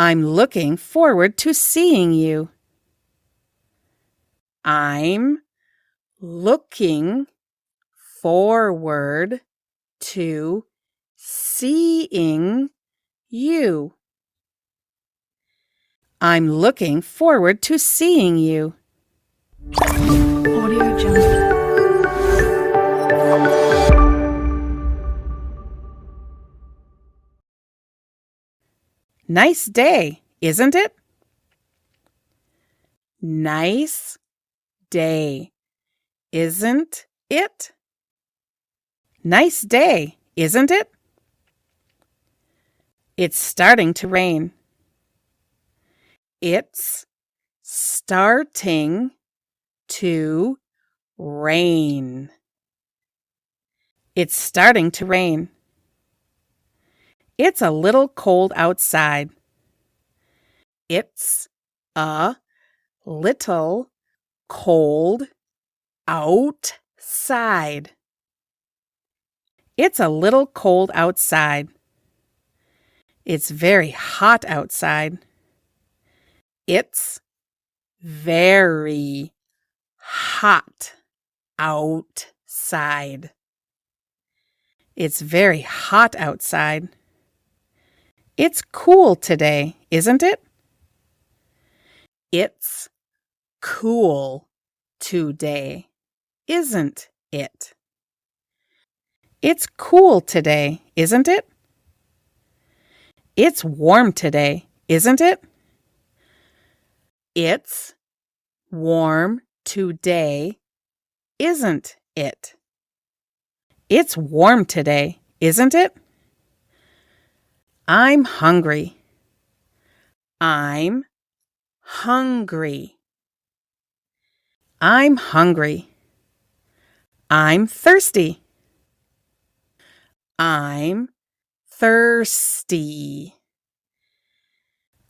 I'm looking forward to seeing you. I'm looking forward to seeing you. I'm looking forward to seeing you. Audio Jungle. Nice day, isn't it? Nice day, isn't it? Nice day, isn't it? It's starting to rain. It's starting to rain. It's starting to rain. It's a little cold outside. It's a little cold outside. It's a little cold outside. It's very hot outside. It's very hot outside. It's very hot outside. It's cool today, isn't it? It's cool today, isn't it? It's cool today, isn't it? It's warm today, isn't it? It's warm today, isn't it? It's warm today, isn't it? I'm hungry. I'm hungry. I'm hungry. I'm thirsty. I'm thirsty.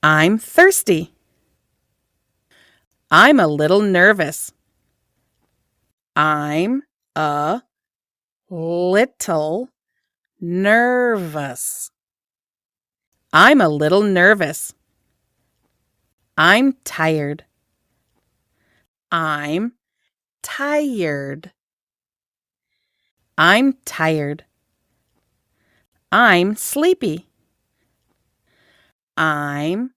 I'm thirsty. I'm a little nervous. I'm a little nervous. I'm a little nervous. I'm tired. I'm tired. I'm tired. I'm sleepy. I'm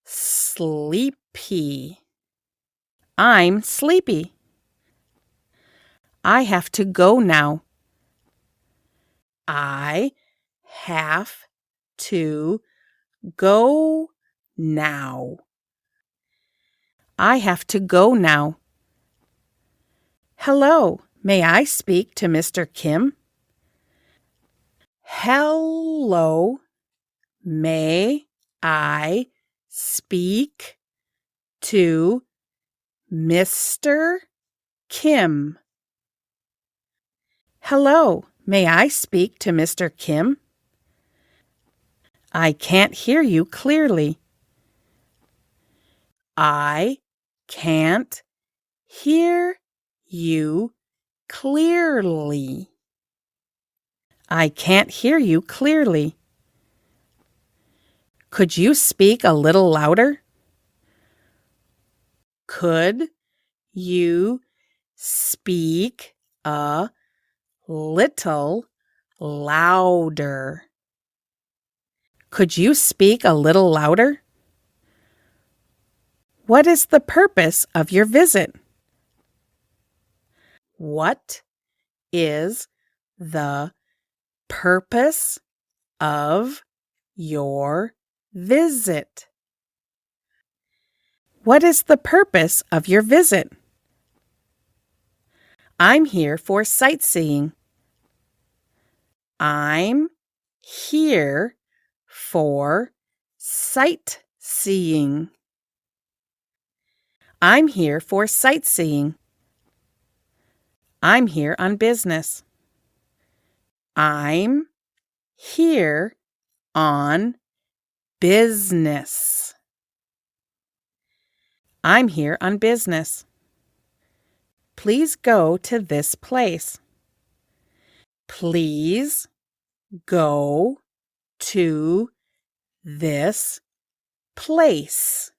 sleepy. I'm sleepy. I have to go now. I have to go now. I have to go now. Hello, may I speak to Mr. Kim? Hello, may I speak to Mr. Kim? Hello, may I speak to Mr. Kim? I can't hear you clearly. I can't hear you clearly. I can't hear you clearly. Could you speak a little louder? Could you speak a little louder? Could you speak a little louder? What is the purpose of your visit? What is the purpose of your visit? What is the purpose of your visit? I'm here for sightseeing. I'm here for sightseeing. I'm here for sightseeing. I'm here on business. I'm here on business. I'm here on business. Please go to this place. Please go to this place.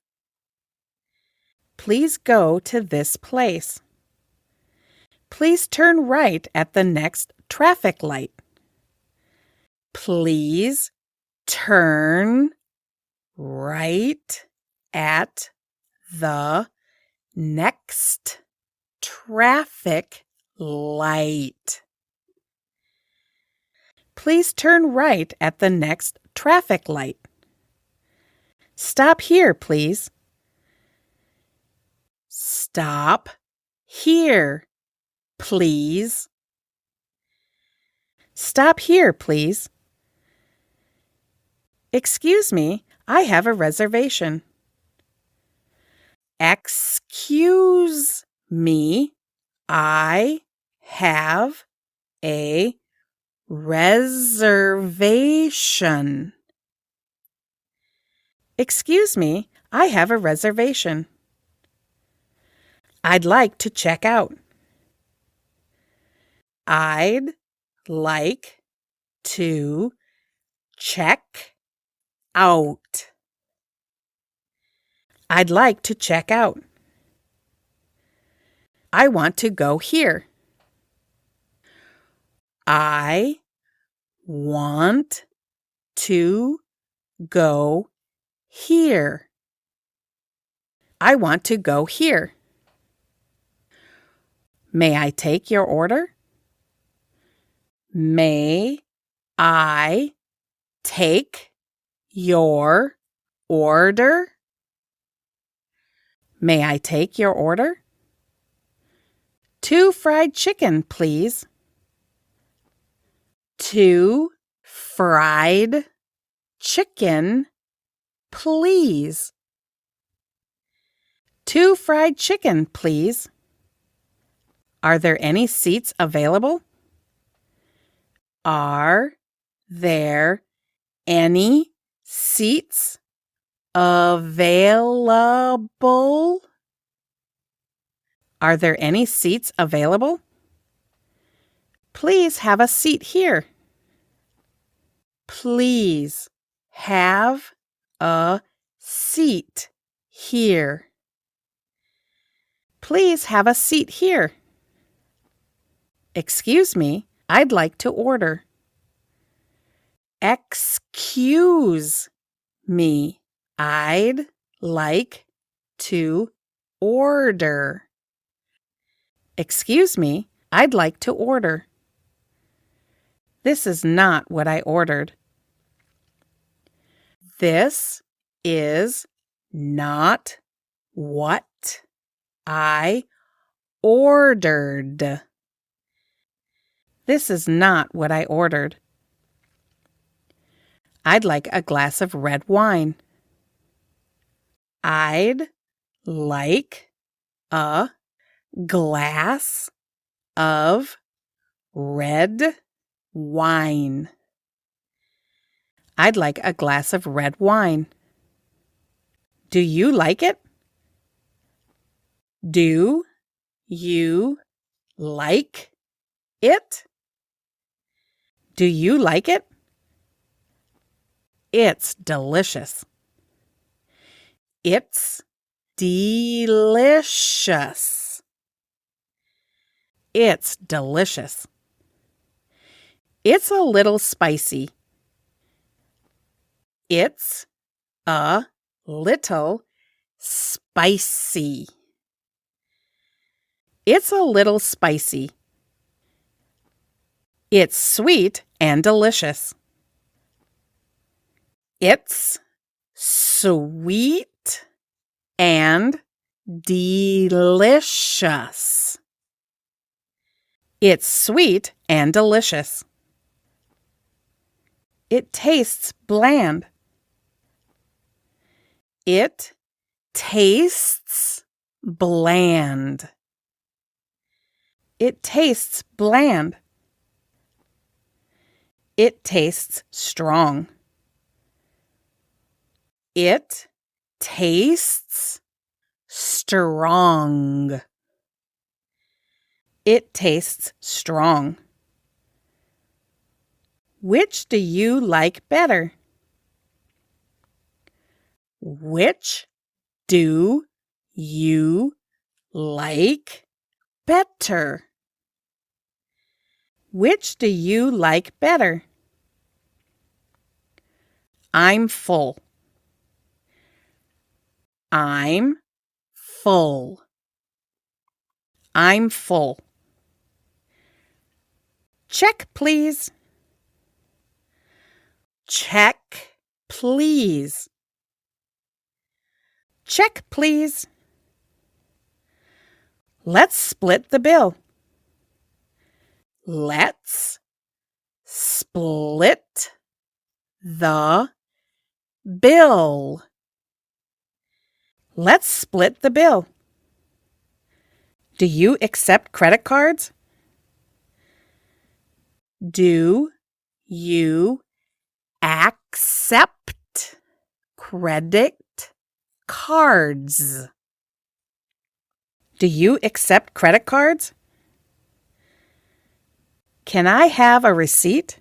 Please go to this place. Please turn right at the next traffic light. Please turn right at the next traffic light. Please turn right at the next traffic light. Stop here, please. Stop here, please. Stop here, please. Excuse me, I have a reservation. Excuse me, I have a reservation. Excuse me, I have a reservation. I'd like to check out. I'd like to check out. I'd like to check out. I want to go here. I want to go here. I want to go here. May I take your order? May I take your order? May I take your order? 2 fried chicken, please. 2 fried chicken, please. 2 fried chicken, please. Are there any seats available? Are there any seats available? Are there any seats available? Please have a seat here. Please have a seat here. Please have a seat here. Excuse me, I'd like to order. Excuse me, I'd like to order. Excuse me, I'd like to order. This is not what I ordered. This is not what I ordered. This is not what I ordered. I'd like a glass of red wine. I'd like a glass of red wine. I'd like a glass of red wine. Do you like it? Do you like it? Do you like it? It's delicious. It's delicious. It's delicious. It's a little spicy. It's a little spicy. It's a little spicy. It's sweet and delicious. It's sweet and delicious. It's sweet and delicious. It tastes bland. It tastes bland. It tastes bland. It tastes strong. It tastes strong. It tastes strong. Which do you like better? Which do you like better? Which do you like better? I'm full. I'm full. I'm full. Check, please. Check, please. Check, please. Let's split the bill. Let's split the bill. Let's split the bill. Do you accept credit cards? Do you accept credit cards? Do you accept credit cards? Can I have a receipt?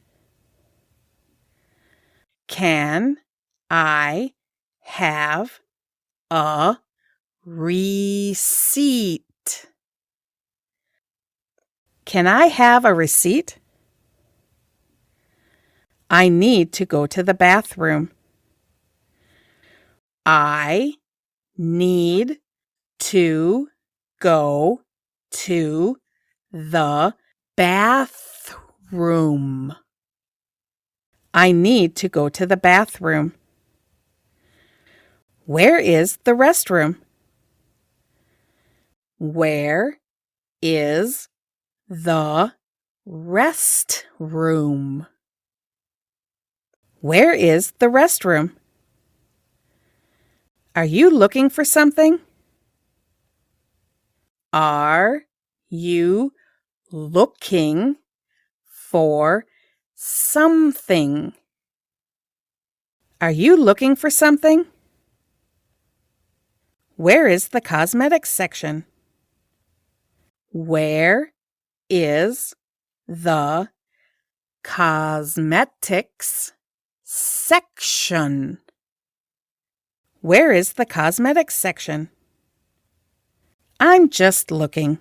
Can I have a receipt? Can I have a receipt? I need to go to the bathroom. I need to go to the bathroom. I need to go to the bathroom. Where is the restroom? Where is the restroom? Where is the restroom? Are you looking for something? Are you looking for something? Are you looking for something? Where is the cosmetics section? Where is the cosmetics section? Where is the cosmetics section? I'm just looking.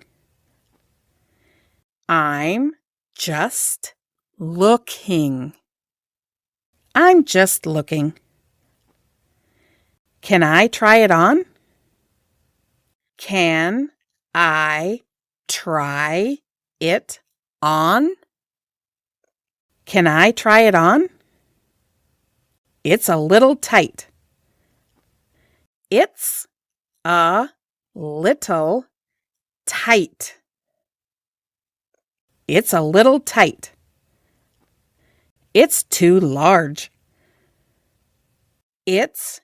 I'm just looking. I'm just looking. Can I try it on? Can I try it on? Can I try it on? It's a little tight. It's a little tight. It's a little tight. It's too large. It's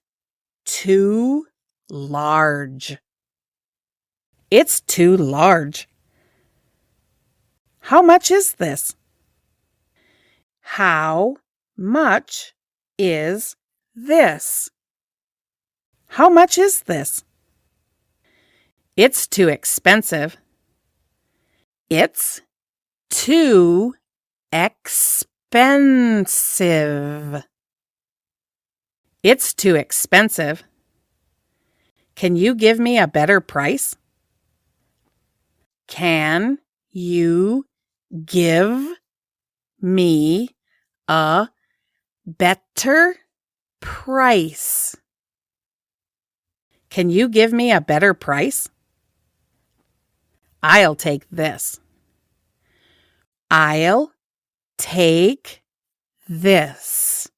too large. It's too large. How much is this? How much is this? How much is this? It's too expensive. It's too expensive. It's too expensive. Can you give me a better price? Can you give me a better price? Can you give me a better price? I'll take this. I'll take this.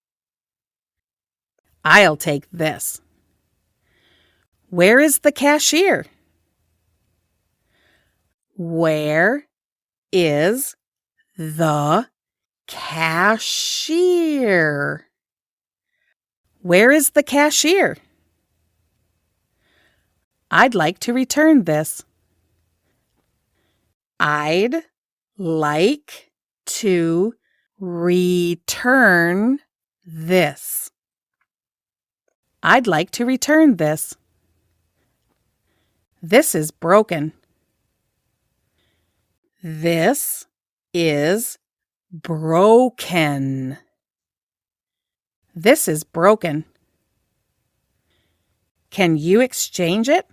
I'll take this. Where is the cashier? Where is the cashier? Where is the cashier? I'd like to return this. I'd like to return this. I'd like to return this. This is broken. This is broken. This is broken. Can you exchange it?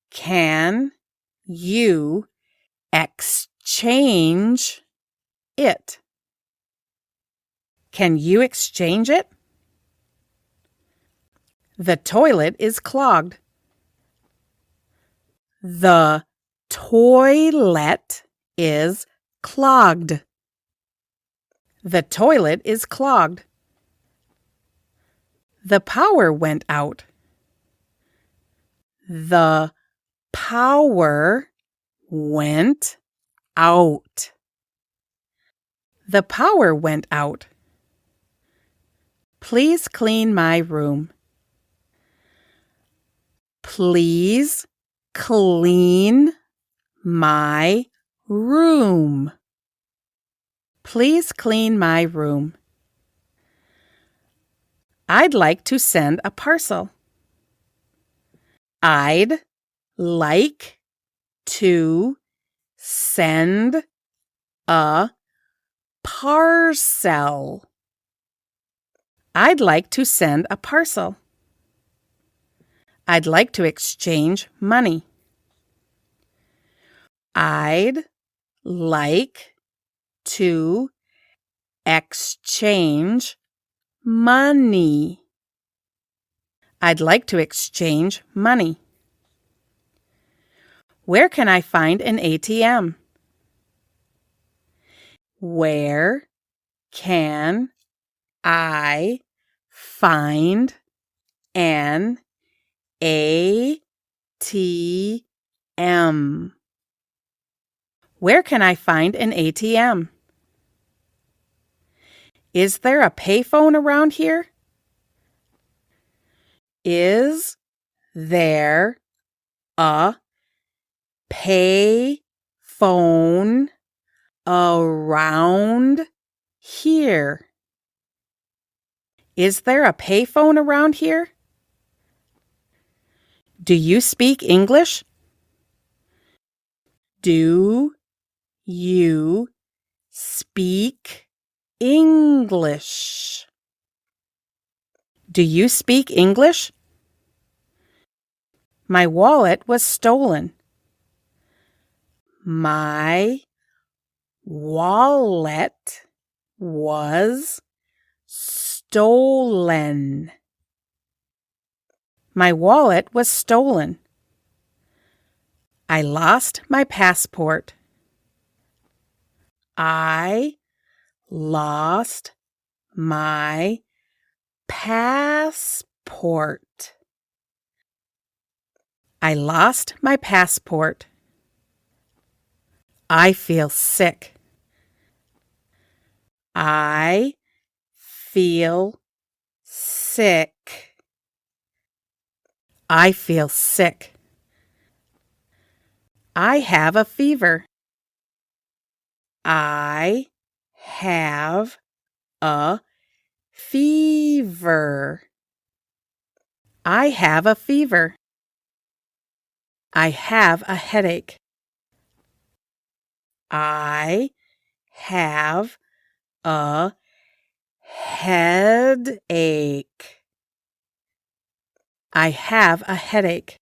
Can you exchange it? Can you exchange it? The toilet is clogged. The toilet is clogged. The toilet is clogged. The power went out. The power went out. The power went out. Please clean my room. Please clean my room. Please clean my room. I'd like to send a parcel. I'd like to send a parcel. I'd like to send a parcel. I'd like to exchange money. I'd like to exchange money. I'd like to exchange money. Where can I find an ATM? Where can I find an ATM? Where can I find an ATM? Is there a payphone around here? Is there a payphone around here? Is there a payphone around here? Do you speak English? Do you speak English? Do you speak English? My wallet was stolen. My wallet was stolen. My wallet was stolen. I lost my passport. I lost my passport. I lost my passport. I feel sick. I feel sick. I feel sick. I have a fever. I have a fever. I have a fever. I have a headache. I have a headache. I have a headache.